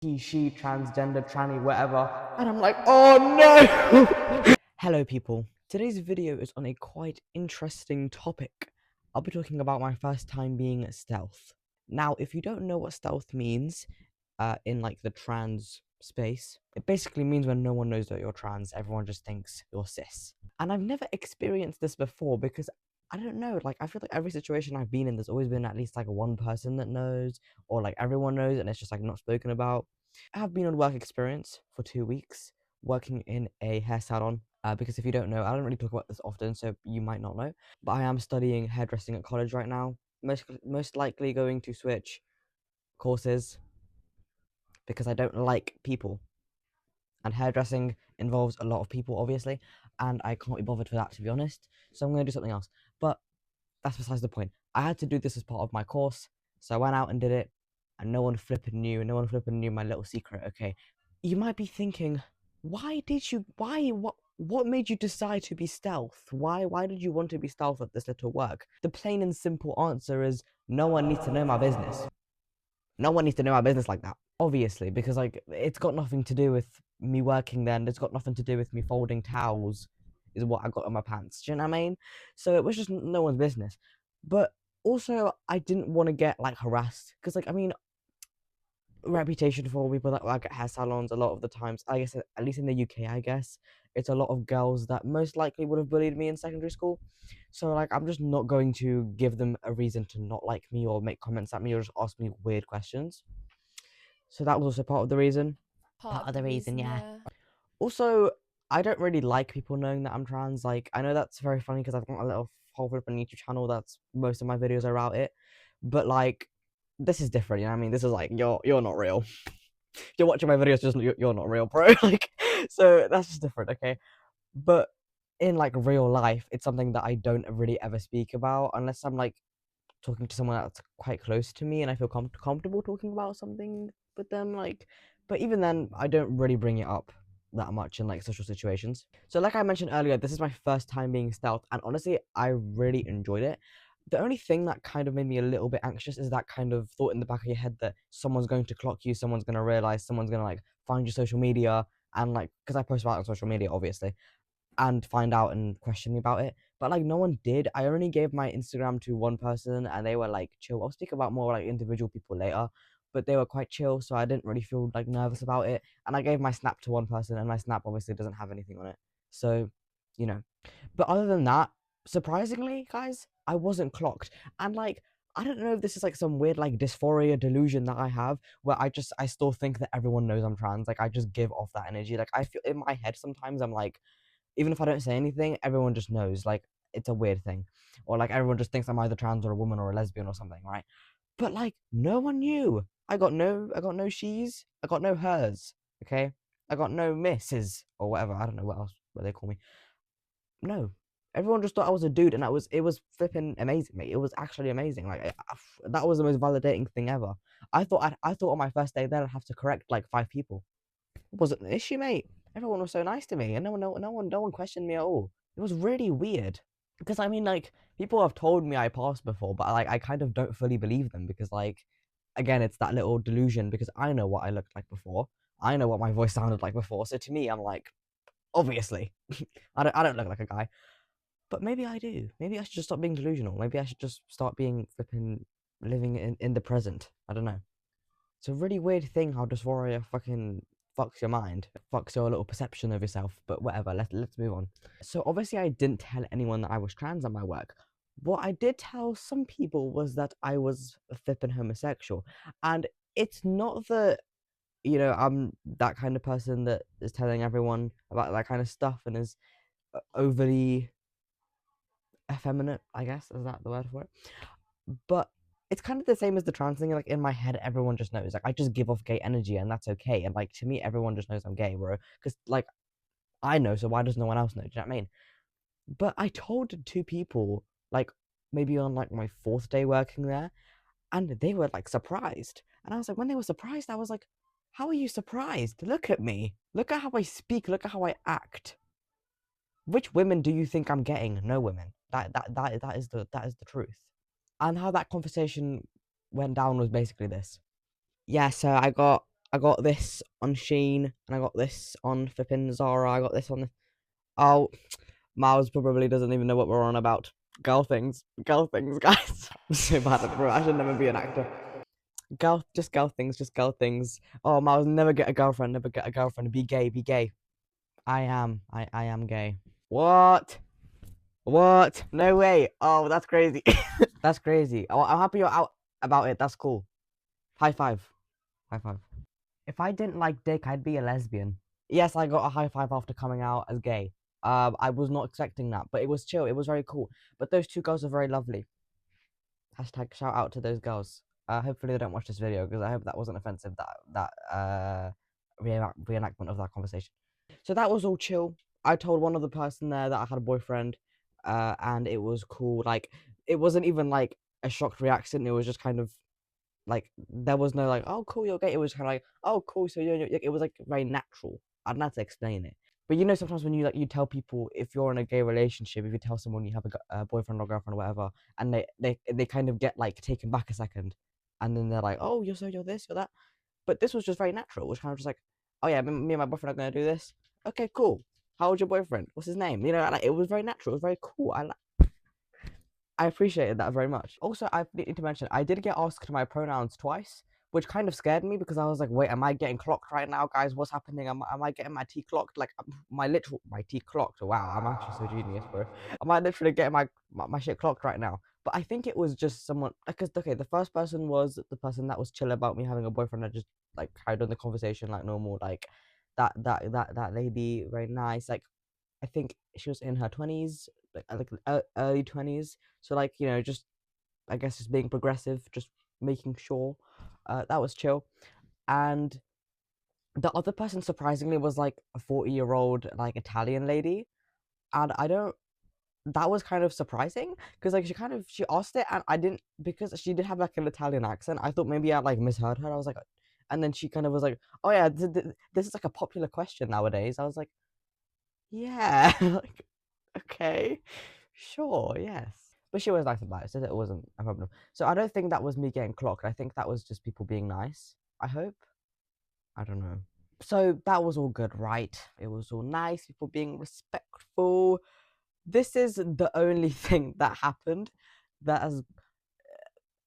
he, she, transgender, tranny, whatever. And I'm like, oh no! Hello people, today's video is on a quite interesting topic. I'll be talking about my first time being stealth. Now, if you don't know what stealth means, in like the trans space, it basically means when no one knows that you're trans, everyone just thinks you're cis. And I've never experienced this before because I don't know, like I feel like every situation I've been in, there's always been at least like one person that knows, or like everyone knows and it's just like not spoken about. I have been on work experience for 2 weeks working in a hair salon. Because if you don't know, I don't really talk about this often, so you might not know. But I am studying hairdressing at college right now. Most likely going to switch courses because I don't like people. And hairdressing involves a lot of people, obviously, and I can't be bothered for that, to be honest. So I'm going to do something else. But that's besides the point. I had to do this as part of my course, so I went out and did it, and no one flipping knew my little secret, okay? You might be thinking, what made you decide to be stealth? Why did you want to be stealth at this little work? The plain and simple answer is, no one needs to know my business. No one needs to know my business like that, obviously, because like it's got nothing to do with me working there, and it's got nothing to do with me folding towels, is what I got on my pants. Do you know what I mean? So it was just no one's business. But also, I didn't want to get like harassed because, like, I mean, reputation for people that work at hair salons a lot of the times, I guess, at least in the UK, I guess it's a lot of girls that most likely would have bullied me in secondary school. So like I'm just not going to give them a reason to not like me or make comments at me or just ask me weird questions. So that was also part of the reason. Part of the reason, Yeah. yeah. Also, I don't really like people knowing that I'm trans. Like, I know that's very funny because I've got a little whole flipping YouTube channel that's most of my videos are about it. But like, this is different. You know what I mean? This is like you're not real. You're watching my videos, just you're not real, bro. Like, so that's just different, okay? But in like real life, it's something that I don't really ever speak about unless I'm like talking to someone that's quite close to me and I feel comfortable talking about something with them. Like, but even then, I don't really bring it up that much in like social situations. So, like I mentioned earlier, this is my first time being stealth, and honestly, I really enjoyed it. The only thing that kind of made me a little bit anxious is that kind of thought in the back of your head that someone's going to clock you, someone's going to realize, someone's going to like find your social media, and like, because I post about it on social media, obviously, and find out and question me about it. But like no one did. I only gave my Instagram to one person and they were like chill. I'll speak about more like individual people later, but they were quite chill, so I didn't really feel like nervous about it. And I gave my Snap to one person and my Snap obviously doesn't have anything on it. So, you know. But other than that, surprisingly, guys, I wasn't clocked. And like I don't know if this is like some weird like dysphoria delusion that I have where I still think that everyone knows I'm trans. Like I just give off that energy. Like I feel in my head sometimes I'm like, even if I don't say anything, everyone just knows. Like it's a weird thing, or like everyone just thinks I'm either trans or a woman or a lesbian or something, right? But like no one knew. I got no she's, I got no hers. Okay, I got no misses or whatever. I don't know what they call me. No, everyone just thought I was a dude, and it was flipping amazing, mate. It was actually amazing. Like that was the most validating thing ever. I thought on my first day there I'd have to correct like 5 people. It wasn't an issue, mate. Everyone was so nice to me, and no one questioned me at all. It was really weird because I mean, like people have told me I passed before, but like I kind of don't fully believe them because like again, it's that little delusion because I know what I looked like before. I know what my voice sounded like before. So to me, I'm like, obviously, I don't look like a guy, but maybe I do. Maybe I should just stop being delusional. Maybe I should just start being flipping living in the present. I don't know. It's a really weird thing how dysphoria fucking fucks your mind, fucks your little perception of yourself. But whatever, let's move on. So obviously, I didn't tell anyone that I was trans at my work. What I did tell some people was that I was a flippin' homosexual, and it's not that I'm that kind of person that is telling everyone about that kind of stuff and is overly effeminate. I guess is that the word for it? But it's kind of the same as the trans thing. Like in my head, everyone just knows. Like I just give off gay energy, and that's okay. And like to me, everyone just knows I'm gay, bro. Because like I know, so why does no one else know? Do you know what I mean? But I told 2 people, like maybe on like my 4th day working there, and they were like surprised. And I was like, when they were surprised, I was like, how are you surprised? Look at me. Look at how I speak. Look at how I act. Which women do you think I'm getting? No women. That is the truth. And how that conversation went down was basically this. Yeah, so I got I got this on Shein, and I got this on flipping Zara. I got this on. Oh, Miles probably doesn't even know what we're on about. Girl things, guys. I'm so bad at it, bro. I should never be an actor. Just girl things. Oh, Miles, never get a girlfriend. Never get a girlfriend. Be gay. Be gay. I am gay. What? What? No way. Oh, that's crazy. That's crazy. Oh, I'm happy you're out about it. That's cool. High five. High five. If I didn't like dick, I'd be a lesbian. Yes, I got a high five after coming out as gay. I was not expecting that, but it was chill. It was very cool. But those two girls are very lovely. Hashtag shout out to those girls. Hopefully they don't watch this video because I hope that wasn't offensive. Reenactment of that conversation. So that was all chill. I told one other person there that I had a boyfriend, and it was cool. Like it wasn't even like a shocked reaction. It was just kind of like there was no like, oh cool, you're gay. It was kind of like, oh cool, so you're it was like very natural. I don't know how to explain it. But you know, sometimes when you tell people if you're in a gay relationship, if you tell someone you have a boyfriend or girlfriend or whatever, and they kind of get like taken back a second, and then they're like, oh, you're this, you're that. But this was just very natural. It was kind of just like, oh yeah, me and my boyfriend are gonna do this. Okay, cool. How old's your boyfriend? What's his name? You know, like it was very natural. It was very cool. I appreciated that very much. Also, I need to mention I did get asked my pronouns twice, which kind of scared me because I was like, wait, am I getting clocked right now, guys? What's happening? Am I getting my T clocked? Like my T clocked. Wow, I'm actually so genius, bro. Am I literally getting my shit clocked right now? But I think it was just someone because okay, the first person was the person that was chill about me having a boyfriend. I just like carried on the conversation like normal, like that lady, very nice. Like I think she was in her 20s, early 20s. So like, you know, just I guess just being progressive, just making sure that was chill. And the other person surprisingly was like a 40-year-old like Italian lady. And I don't that was kind of surprising because like she asked it and I didn't because she did have like an Italian accent. I thought maybe I like misheard her. I was like and then she kind of was like, "Oh yeah, this is like a popular question nowadays." I was like, "Yeah." Like okay, sure, yes. But she was nice about it, so that wasn't a problem. So I don't think that was me getting clocked. I think that was just people being nice. I hope. I don't know. So that was all good, right? It was all nice, people being respectful. This is the only thing that happened that has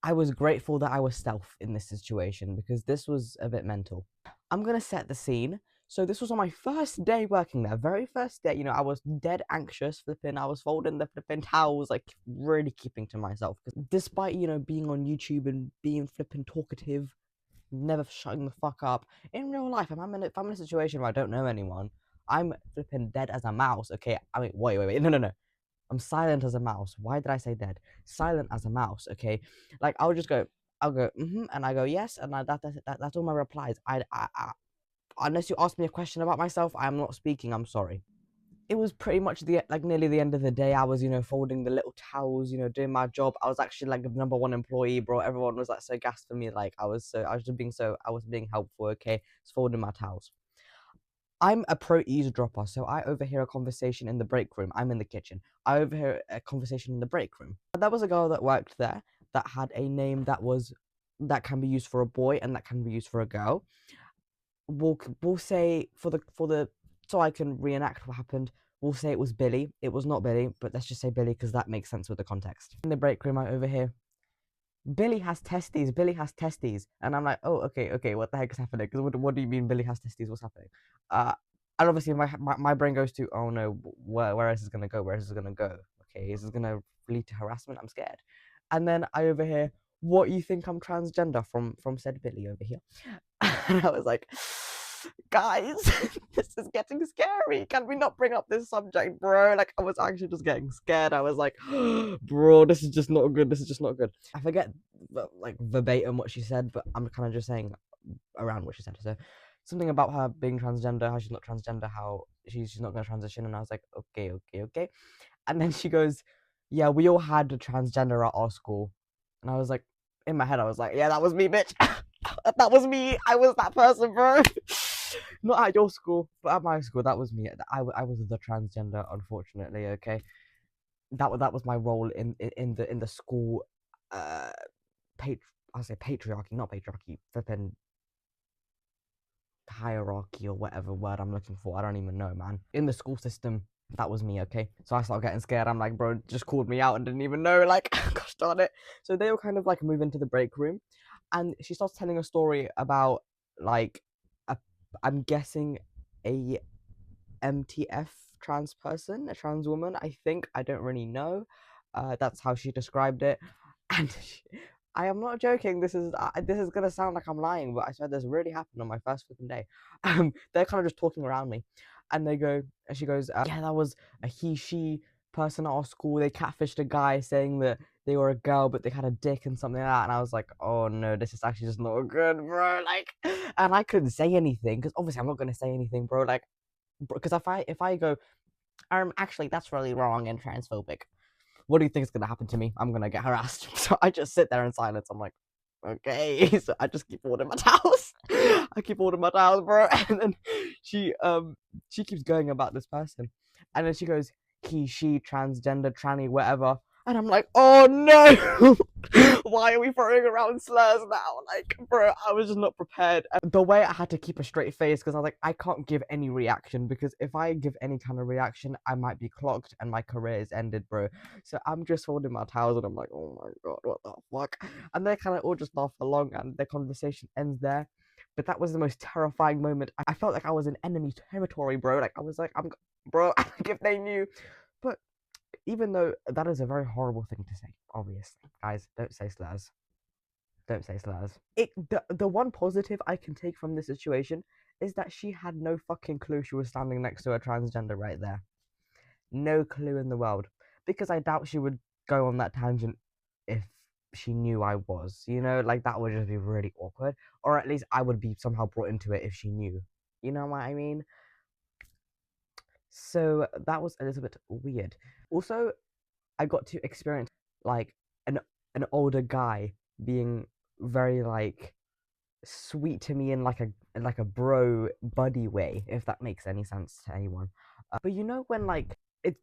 I was grateful that I was stealth in this situation because this was a bit mental. I'm gonna set the scene. So this was on my first day working there, very first day. You know, I was dead anxious, flipping. I was folding the flipping towels, like really keeping to myself. Because despite being on YouTube and being flipping talkative, never shutting the fuck up in real life, if I'm in a situation where I don't know anyone, I'm flipping dead as a mouse. Okay, I mean, wait, no. I'm silent as a mouse. Why did I say dead? Silent as a mouse. Okay, like I'll go, and I go yes, and that's all my replies. Unless you ask me a question about myself, I'm not speaking. I'm sorry. It was pretty much nearly the end of the day. I was folding the little towels, doing my job. I was actually like the number one employee, bro. Everyone was like so gassed for me. Like I was being helpful. Okay, just folding my towels. I'm a pro eavesdropper, so I overhear a conversation in the break room. I'm in the kitchen. I overhear a conversation in the break room. There was a girl that worked there that had a name that can be used for a boy and that can be used for a girl. We'll say for the so I can reenact what happened. We'll say it was Billy. It was not Billy, but let's just say Billy because that makes sense with the context. In the break room, I overhear Billy has testes. Billy has testes, and I'm like, oh, okay. What the heck is happening? Because what do you mean Billy has testes? What's happening? Uh, and obviously my brain goes to, oh no, where is this gonna go? Where is this gonna go? Okay, is this gonna lead to harassment? I'm scared. And then I overhear, what you think I'm transgender from said Billy over here, and I was like, guys, this is getting scary. Can we not bring up this subject, bro? Like, I was actually just getting scared. I was like, bro, this is just not good. This is just not good. I forget like verbatim what she said, but I'm kind of just saying around what she said. So something about her being transgender, how she's not transgender, how she's not going to transition. And I was like, okay. And then she goes, yeah, we all had a transgender at our school. And I was like, in my head, I was like, yeah, that was me, bitch. That was me. I was that person, bro. Not at your school, but at my school, that was me. I was the transgender, unfortunately. Okay, that was my role in the school. Uh, I say patriarchy, not patriarchy. Flipping hierarchy or whatever word I'm looking for. I don't even know, man. In the school system, that was me, okay? So I started getting scared. I'm like, bro, just called me out and didn't even know, like, gosh darn it. So they were kind of like move into the break room, and she starts telling a story about like, a, I'm guessing a MTF trans person, a trans woman, I think. I don't really know. That's how she described it. And I am not joking. This is gonna sound like I'm lying, but I swear this really happened on my first flipping day. They're kind of just talking around me, and and she goes, yeah, that was a she person at our school. They catfished a guy saying that they were a girl, but they had a dick and something like that. And I was like, oh no, this is actually just not good, bro. Like, and I couldn't say anything because obviously I'm not gonna say anything, bro. Like, because if I go, actually that's really wrong and transphobic, what do you think is gonna happen to me? I'm gonna get harassed. So I just sit there in silence. I'm like, okay. So I just keep holding my towels. I keep holding my towels, bro. And then she keeps going about this person, and then she goes, he, she, transgender, tranny, whatever. And I'm like, oh no! Why are we throwing around slurs now? Like, bro, I was just not prepared. And the way I had to keep a straight face because I was like, I can't give any reaction because if I give any kind of reaction, I might be clocked and my career is ended, bro. So I'm just holding my towels and I'm like, oh my god, what the fuck? And they kind of all just laugh along and their conversation ends there. But that was the most terrifying moment. I felt like I was in enemy territory, bro. Like I was like, bro, like if they knew. But even though that is a very horrible thing to say, obviously, guys, don't say slurs. Don't say slurs. The one positive I can take from this situation is that she had no fucking clue she was standing next to a transgender right there. No clue in the world. Because I doubt she would go on that tangent if she knew I was. You know, like that would just be really awkward. Or at least I would be somehow brought into it if she knew. You know what I mean? So that was a little bit weird. Also, I got to experience like an older guy being very like sweet to me in like a bro buddy way, if that makes any sense to anyone. But you know when like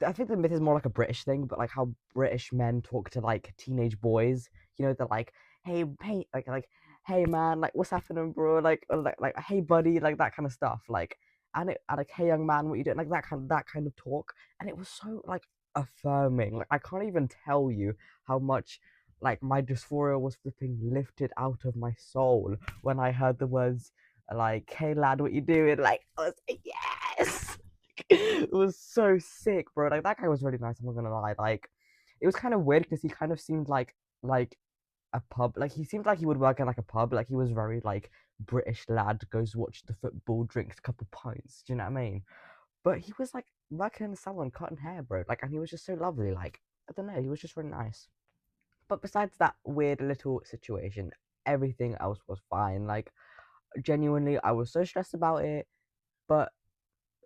I think the myth is more like a British thing, but like how British men talk to like teenage boys, you know, they're like, hey, like, hey man, like what's happening, bro? Like, like hey buddy, like that kind of stuff. Like, and like, hey young man, what you doing? Like that kind of talk, and it was so like affirming. Like I can't even tell you how much like my dysphoria was flipping lifted out of my soul when I heard the words like, "Hey lad, what you doing?" Like I was like, yes. It was so sick, bro. Like that guy was really nice. I'm not gonna lie. Like it was kind of weird because he kind of seemed like a pub. Like he seemed like he would work in like a pub. Like he was very like British lad, goes watch the football, drinks a couple pints. Do you know what I mean? But he was like working in the salon, cutting hair, bro. Like, and he was just so lovely. Like I don't know, he was just really nice. But besides that weird little situation, everything else was fine. Like genuinely, I was so stressed about it, but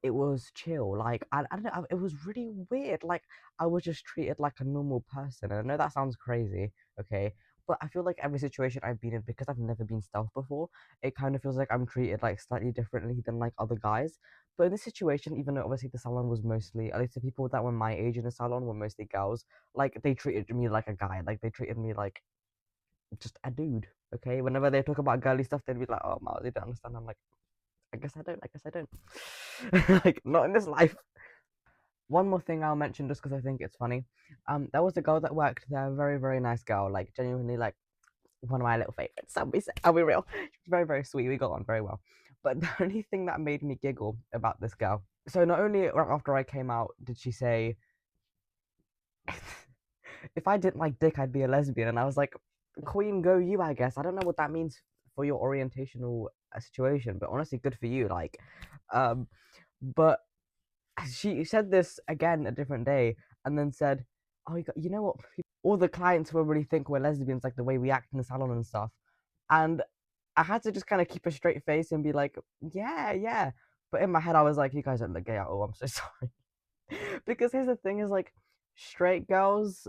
it was chill. Like I don't know, it was really weird. Like I was just treated like a normal person. And I know that sounds crazy, okay? But I feel like every situation I've been in, because I've never been stealth before, it kind of feels like I'm treated like slightly differently than like other guys. But in this situation, even though obviously the salon was mostly, at least the people that were my age in the salon were mostly girls, like they treated me like a guy. Like they treated me like just a dude. Okay, whenever they talk about girly stuff, they'd be like, "Oh, Miles, you don't understand." I'm like, "I guess I don't. I guess I don't." Like, not in this life. One more thing I'll mention just because I think it's funny. There was a girl that worked there, very, very nice girl, like genuinely like one of my little favorites. I'll be real. She was very, very sweet. We got on very well. But the only thing that made me giggle about this girl, so not only right after I came out did she say, if I didn't like dick, I'd be a lesbian. And I was like, Queen, go you, I guess. I don't know what that means for your orientational situation, but honestly, good for you. Like, um, but she said this again a different day, and then said, "Oh, you know what? All the clients will really think we're lesbians, like the way we act in the salon and stuff." And I had to just kind of keep a straight face and be like, "Yeah, yeah." But in my head, I was like, "You guys don't look gay at all. I'm so sorry." Because here's the thing: is like straight girls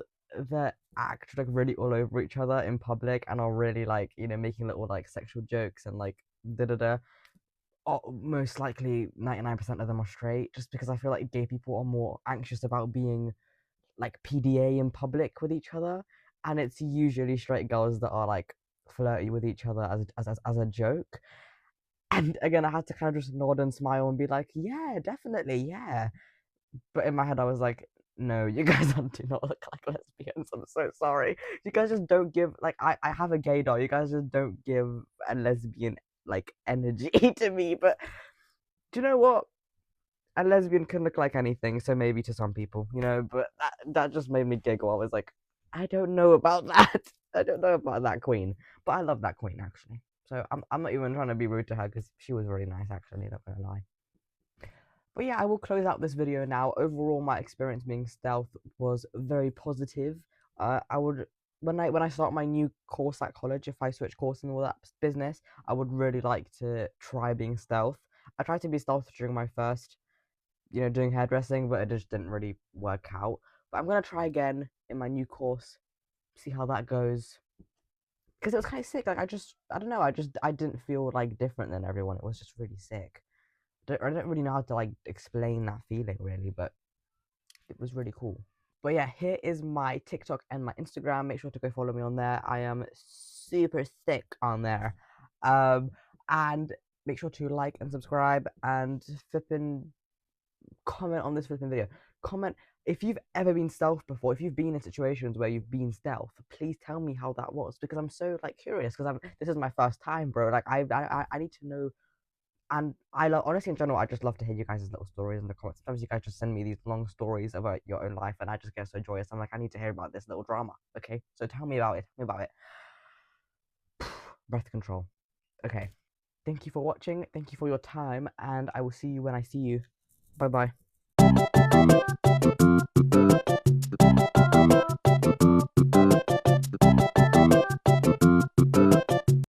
that act like really all over each other in public and are really like making little like sexual jokes and like da da da. Most likely 99% of them are straight, just because I feel like gay people are more anxious about being like PDA in public with each other, and it's usually straight girls that are like flirty with each other as a joke. And again, I had to kind of just nod and smile and be like, yeah, definitely, yeah. But in my head, I was like, no, you guys do not look like lesbians. I'm so sorry. You guys just don't give, like, I have a gay doll. You guys just don't give a lesbian, like, energy to me. But do you know what? A lesbian can look like anything, so maybe to some people, you know, but that just made me giggle. I was like, I don't know about that. I don't know about that queen. But I love that queen, actually. So I'm not even trying to be rude to her because she was really nice, actually, not gonna lie. But yeah, I will close out this video now. Overall, my experience being stealth was very positive. I would when I start my new course at college, if I switch course and all that business, I would really like to try being stealth. I tried to be stealth during my first, doing hairdressing, but it just didn't really work out. But I'm gonna try again in my new course, see how that goes. Because it was kind of sick. Like I don't know. I didn't feel like different than everyone. It was just really sick. I don't really know how to like explain that feeling really, but it was really cool. But yeah, here is my TikTok and my Instagram. Make sure to go follow me on there. I am super thick on there. And make sure to like and subscribe and flipping comment on this flipping video. Comment if you've ever been stealth before. If you've been in situations where you've been stealth, please tell me how that was because I'm so like curious because this is my first time, bro. Like I need to know. And I love, honestly, in general, I just love to hear you guys' little stories in the comments. Sometimes you guys just send me these long stories about your own life, and I just get so joyous. I'm like, I need to hear about this little drama. Okay, so tell me about it. Tell me about it. Breath control. Okay. Thank you for watching. Thank you for your time, and I will see you when I see you. Bye bye.